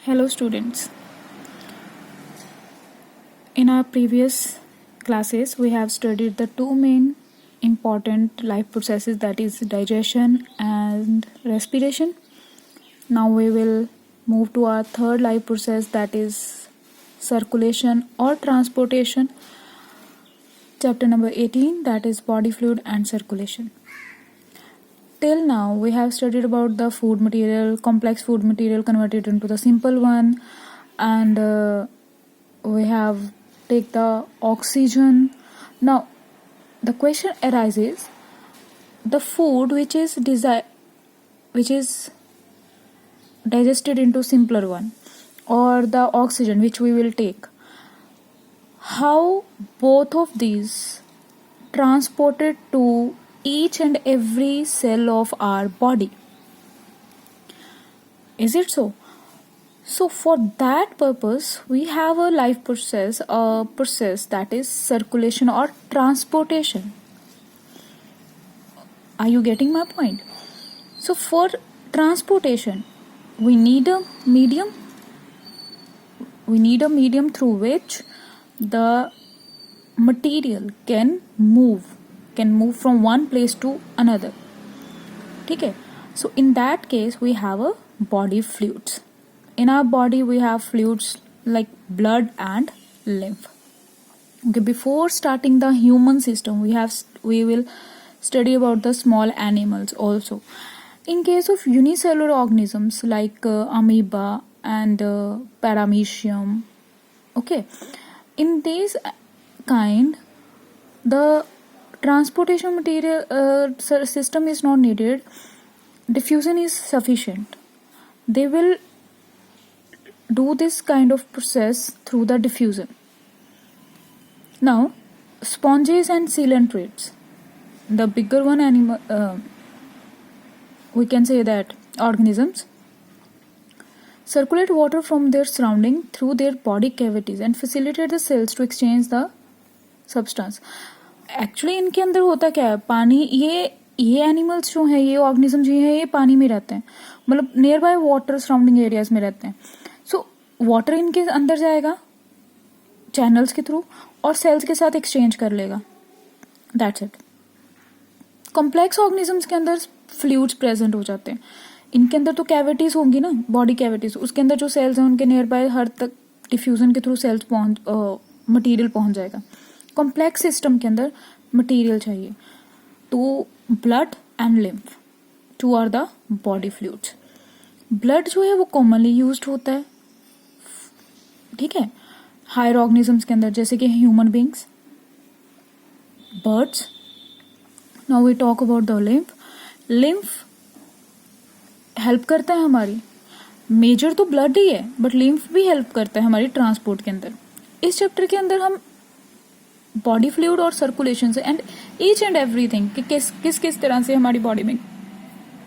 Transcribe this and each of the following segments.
Hello students. In our previous classes we have studied the two main important life processes, that is digestion and respiration. Now we will move to our third life process, that is circulation or transportation. Chapter number 18, that is body fluid and circulation. Till now we have studied about the food material, complex food material converted into the simple one, and we have take the oxygen. Now the question arises, the food which is digested into simpler one, or the oxygen which we will take, how both of these transported to each and every cell of our body. Is it so? So for that purpose we have a life process, that is circulation or transportation. Are you getting my point? So for transportation we need a medium through which the material can move from one place to another. Okay, so in that case we have a body fluids. In our body we have fluids like blood and lymph. Okay, before starting the human system we will study about the small animals also. In case of unicellular organisms like amoeba and paramecium, okay, in this kind the transportation material system is not needed, diffusion is sufficient. They will do this kind of process through the diffusion. Now sponges and coelenterids, the bigger one animal, we can say that organisms, circulate water from their surrounding through their body cavities and facilitate the cells to exchange the substance. Actually इनके अंदर होता क्या है, पानी, ये animals जो हैं, ये ऑर्गेनिज्म जो हैं, ये पानी में रहते हैं, मतलब near by water surrounding areas में रहते हैं. सो वाटर इनके अंदर जाएगा चैनल्स के थ्रू और सेल्स के साथ एक्सचेंज कर लेगा. That's it. कॉम्प्लेक्स ऑर्गेनिजम्स के अंदर फ्लूइड्स प्रेजेंट हो जाते हैं. इनके अंदर तो कैविटीज होंगी ना, बॉडी कैविटीज, उसके अंदर जो सेल्स हैं उनके नियर बाय हर तक डिफ्यूजन के थ्रू सेल्स मटीरियल पहुंच जाएगा. कॉम्प्लेक्स सिस्टम के अंदर मटेरियल चाहिए, तो blood and lymph, two are the body fluids. Blood जो है वो कॉमनली यूज्ड होता है, ठीक है, हायर ऑर्गेनिजम्स के अंदर, जैसे कि human beings, birds. Now we talk about the lymph. Lymph help करता है हमारी, मेजर तो ब्लड ही है बट लिम्फ भी हेल्प करता है हमारी ट्रांसपोर्ट के अंदर. इस चैप्टर के अंदर हम बॉडी फ्लूइड और सर्कुलेशन से एंड ईच एंड एवरीथिंग कि किस किस तरह से हमारी बॉडी में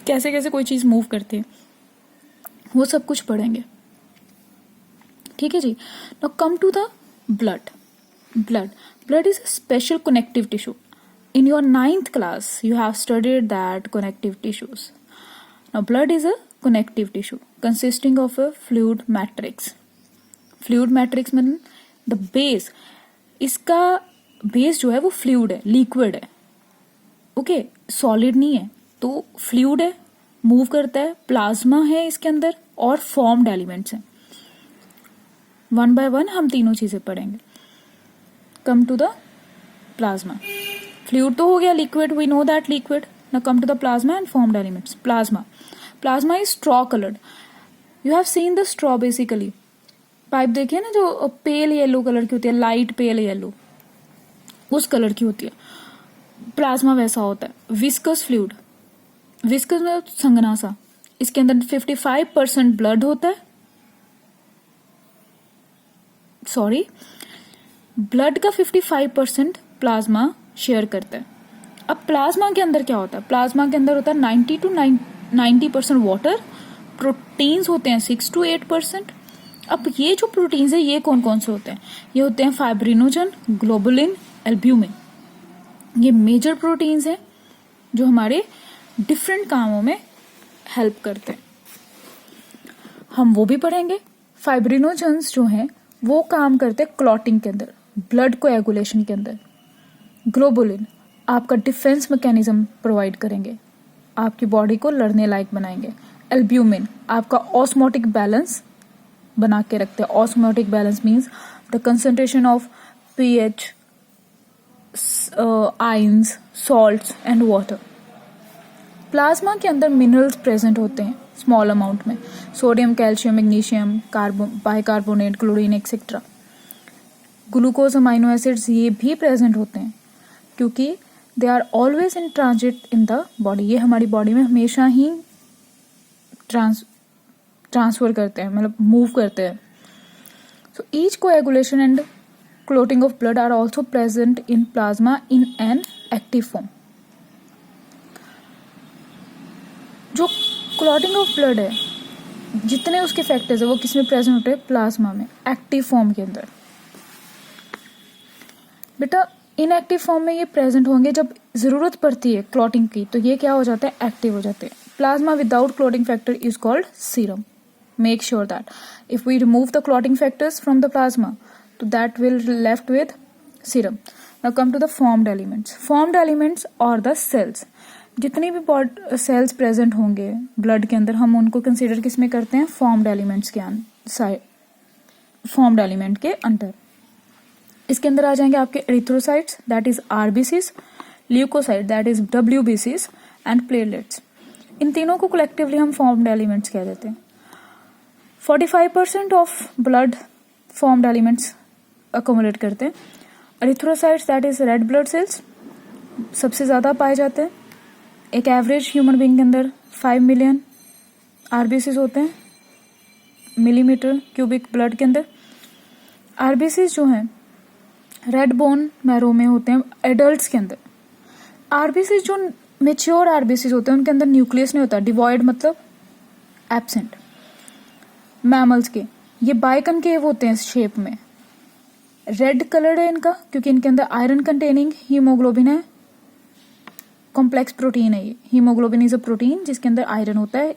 कैसे कैसे कोई चीज मूव करती है, वो सब कुछ पढ़ेंगे. ठीक है जी. Now come to the blood. Blood is a special connective tissue. In your 9th class, you have studied that connective tissues. Now, blood is a connective tissue consisting of a fluid matrix. Fluid matrix means the base. इसका base जो है वो fluid है, liquid है. Okay, solid नहीं है, तो fluid है, move करता है, plasma है इसके अंदर और formed elements हैं. One by one हम तीनों चीजें पढ़ेंगे. Come to the plasma. Fluid तो हो गया, liquid, we know that liquid. Now come to the plasma and formed elements. Plasma is straw coloured. You have seen the straw basically. Pipe देखिए ना, जो पेल येलो कलर की होती है, light pale yellow, उस कलर की होती है. प्लाज्मा वैसा होता है. विस्कस फ्लूइड, विस्कस में संगना सा, इसके अंदर 55% ब्लड होता है, सॉरी, ब्लड का 55% प्लाज्मा शेयर करता है. अब प्लाज्मा के अंदर क्या होता है? प्लाज्मा के अंदर होता है 90% वाटर, प्रोटीन्स होते हैं 6 to 8%. अब ये जो प्रोटीन्स है ये कौन कौन से होते हैं? ये होते हैं फाइब्रिनोजन, ग्लोबुलिन, एल्ब्यूमिन. ये मेजर प्रोटीन्स हैं जो हमारे डिफरेंट कामों में हेल्प करते हैं. हम वो भी पढ़ेंगे. फाइब्रिनोजेंस जो हैं वो काम करते हैं क्लॉटिंग के अंदर, ब्लड कोएगुलेशन के अंदर। ग्लोबुलिन आपका डिफेंस मैकेनिज्म प्रोवाइड करेंगे, आपकी बॉडी को लड़ने लायक बनाएंगे। एल्ब्यूमिन आपका ऑस्मोटिक बैलेंस बना के रखते हैं। Osmotic balance means the concentration of pH, ions, salts and water. Plasma के अंदर मिनरल्स प्रेजेंट होते हैं स्मॉल अमाउंट में, sodium, calcium, magnesium, bicarbonate, chlorine etcetera. Glucose, amino acids ये भी प्रेजेंट होते हैं क्योंकि they are always in transit in the body. ये हमारी बॉडी में हमेशा ही ट्रांसफर करते हैं, मतलब मूव करते हैं। So each coagulation and clotting of blood are also present in plasma in an active form. जो क्लॉटिंग ऑफ ब्लड है, जितने उसके फैक्टर्स है वो किसमें प्रेजेंट होते हैं? प्लाज्मा में, एक्टिव फॉर्म के अंदर। बेटा इनएक्टिव फॉर्म में ये प्रेजेंट होंगे जब जरूरत पड़ती है क्लॉटिंग की, तो ये क्या हो जाता है? एक्टिव हो जाते हैं। Plasma without clotting factor is called serum. Make sure that if we remove the clotting factors from the plasma, so that will left with serum. Now come to the formed elements. Formed elements or the cells. जितनी भी cells present होंगे blood के अंदर, हम उनको consider किस में करते हैं? फॉर्म्ड एलिमेंट्स के फॉर्म्ड एलिमेंट के अंदर। इसके अंदर आ जाएंगे आपके erythrocytes, that is RBCs, leucocyte, that is डब्ल्यूबीसीज एंड प्लेटलेट्स। इन तीनों को कलेक्टिवली हम फॉर्म्ड एलिमेंट्स कह देते हैं। 45% of blood formed elements accommodate करते हैं। Erythrocytes that is red blood cells सबसे ज्यादा पाए जाते हैं। एक एवरेज ह्यूमन बीइंग के अंदर 5 मिलियन आरबीसीज होते हैं मिलीमीटर क्यूबिक ब्लड के अंदर। आरबीसीज जो हैं रेड बोन मैरो में होते हैं एडल्ट्स के अंदर। आरबीसीज जो मेच्योर आरबीसीज होते हैं उनके अंदर न्यूक्लियस नहीं होता, डिवॉइड मतलब एब्सेंट। मैमल्स के ये बाइकनकेव होते हैं शेप में। रेड कलर है इनका क्योंकि इनके अंदर आयरन कंटेनिंग हीमोग्लोबिन है, कॉम्प्लेक्स प्रोटीन है ये। हीमोग्लोबिन इज अ प्रोटीन जिसके अंदर आयरन होता है,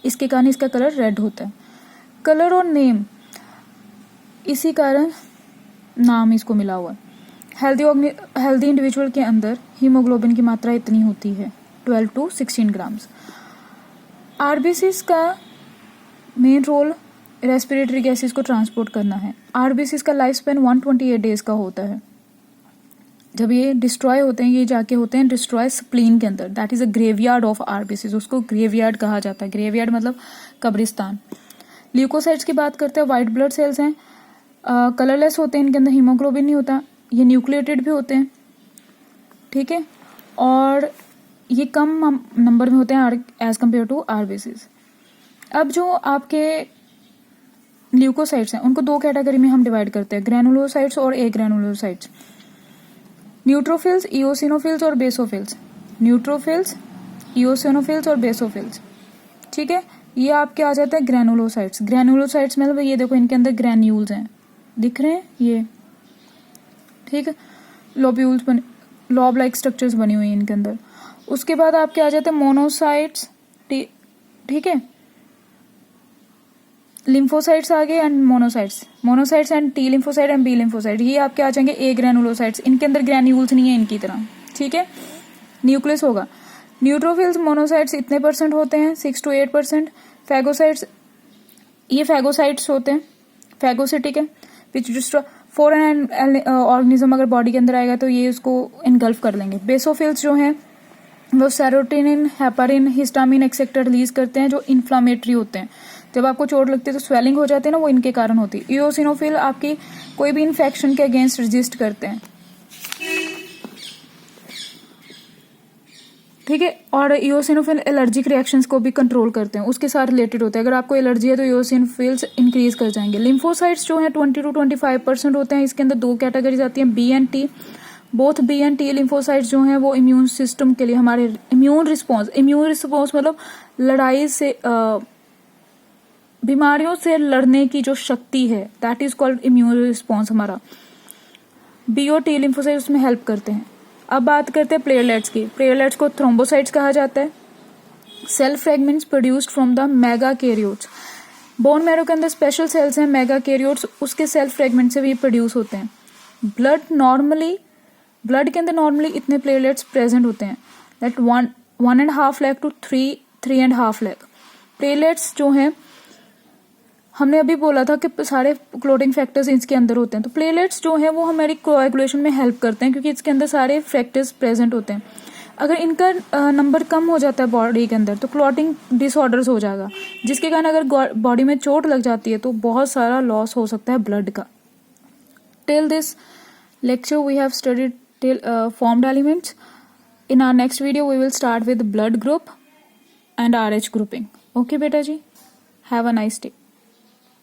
इसके कारण इसका कलर रेड होता है। कलर और नेम इसी कारण नाम इसको मिला हुआ है। हेल्दी इंडिविजुअल के अंदर हीमोग्लोबिन की मात्रा इतनी होती है 12 to 16 ग्राम्स। आरबीसीज का मेन रोल रेस्पिरेटरी गैसेस को ट्रांसपोर्ट करना है। आरबीसीज का लाइफ स्पेन 128 डेज का होता है। जब ये डिस्ट्रॉय होते हैं, ये जाके होते हैं डिस्ट्रॉय स्प्लीन के अंदर, that is a graveyard of RBCs. उसको ग्रेवयार्ड कहा जाता है। ग्रेवयार्ड मतलब कब्रिस्तान। ल्यूकोसाइट्स की बात करते हैं, व्हाइट ब्लड सेल्स हैं, कलरलेस होते हैं, इनके अंदर हीमोग्लोबिन नहीं होता, ये न्यूक्लिएटेड भी होते हैं, ठीक है, और ये कम नंबर में होते हैं एज कम्पेयर टू आरबीसीज। अब जो आपके ल्यूकोसाइट्स हैं उनको दो कैटेगरी में हम डिवाइड करते हैं, ग्रैनुलोसाइट्स और ए ग्रैनुलोसाइट्स। न्यूट्रोफिल्स, इओसिनोफिल्स और बेसोफिल्स। न्यूट्रोफिल्स, इओसिनोफिल्स और बेसोफिल्स, ठीक है। ये आपके आ जाते हैं ग्रैनुलोसाइट्स। ग्रैनुलोसाइट्स मतलब ये देखो इनके अंदर ग्रैन्यूल्स हैं, दिख रहे हैं ये, ठीक है, लोब्यूल्स बने, लॉब लाइक स्ट्रक्चर्स बनी हुई हैं इनके अंदर। उसके बाद आपके आ जाते हैं मोनोसाइट्स, ठीक है, लिम्फोसाइट्स आ गए and monocytes and T lymphocyte and B lymphocyte. ये आपके आ जाएंगे ए ग्रैनुलोसाइट्स। इनके अंदर ग्रैन्यूल्स नहीं है इनकी तरह, ठीक है, न्यूक्लियस होगा। न्यूट्रोफिल्स, मोनोसाइट्स इतने परसेंट होते हैं 6 to 8%। फैगोसाइट्स, ये फैगोसाइट्स होते हैं, फैगोसिटिक है, विच डिस्ट्रॉय फॉरेन ऑर्गेनिज्म अगर बॉडी के अंदर आएगा तो ये उसको इनगल्फ कर लेंगे। बेसोफिल्स जो हैं वो serotonin, heparin, histamine etcetera release करते हैं जो इन्फ्लामेटरी होते हैं। जब आपको चोट लगती है तो स्वेलिंग हो जाती है ना, वो इनके कारण होती है। इओसिनोफिल आपकी कोई भी इन्फेक्शन के अगेंस्ट रेजिस्ट करते हैं, ठीक है, और इओसिनोफिल एलर्जिक रिएक्शंस को भी कंट्रोल करते हैं, उसके साथ रिलेटेड होते हैं। अगर आपको एलर्जी है तो इओसिनोफिल्स इंक्रीज कर जाएंगे। लिम्फोसाइट्स जो है 20 to 25% होते हैं। इसके अंदर दो कैटेगरीज आती हैं, B and T. Both B and T lymphocytes जो हैं वो इम्यून सिस्टम के लिए, हमारे इम्यून रिस्पॉन्स मतलब लड़ाई से बीमारियों से लड़ने की जो शक्ति है, that is called immune response हमारा। बी और टी लिम्फोसाइट उसमें हेल्प करते हैं। अब बात करते हैं प्लेटलेट्स की। प्लेटलेट्स को थ्रोम्बोसाइट्स कहा जाता है। Cell fragments produced from the megakaryocytes. Bone marrow के अंदर स्पेशल सेल्स हैं मेगा कैरियोट्स, उसके सेल फ्रेगमेंट से भी प्रोड्यूस होते हैं। ब्लड के अंदर नॉर्मली इतने प्लेटलेट्स प्रेजेंट होते हैं, that 1.5 lakh to 3.5 lakh platelets जो हैं। हमने अभी बोला था कि सारे क्लोटिंग फैक्टर्स इसके अंदर होते हैं, तो प्लेटलेट्स जो हैं वो हमारी कोएगुलेशन में हेल्प करते हैं क्योंकि इसके अंदर सारे फैक्टर्स प्रेजेंट होते हैं। अगर इनका नंबर कम हो जाता है बॉडी के अंदर तो क्लॉटिंग डिसऑर्डर्स हो जाएगा, जिसके कारण अगर बॉडी में चोट लग जाती है तो बहुत सारा लॉस हो सकता है ब्लड का। Till this lecture we have studied till formed elements. In our next video we will start with blood group and RH grouping. Okay beta ji, have a nice day.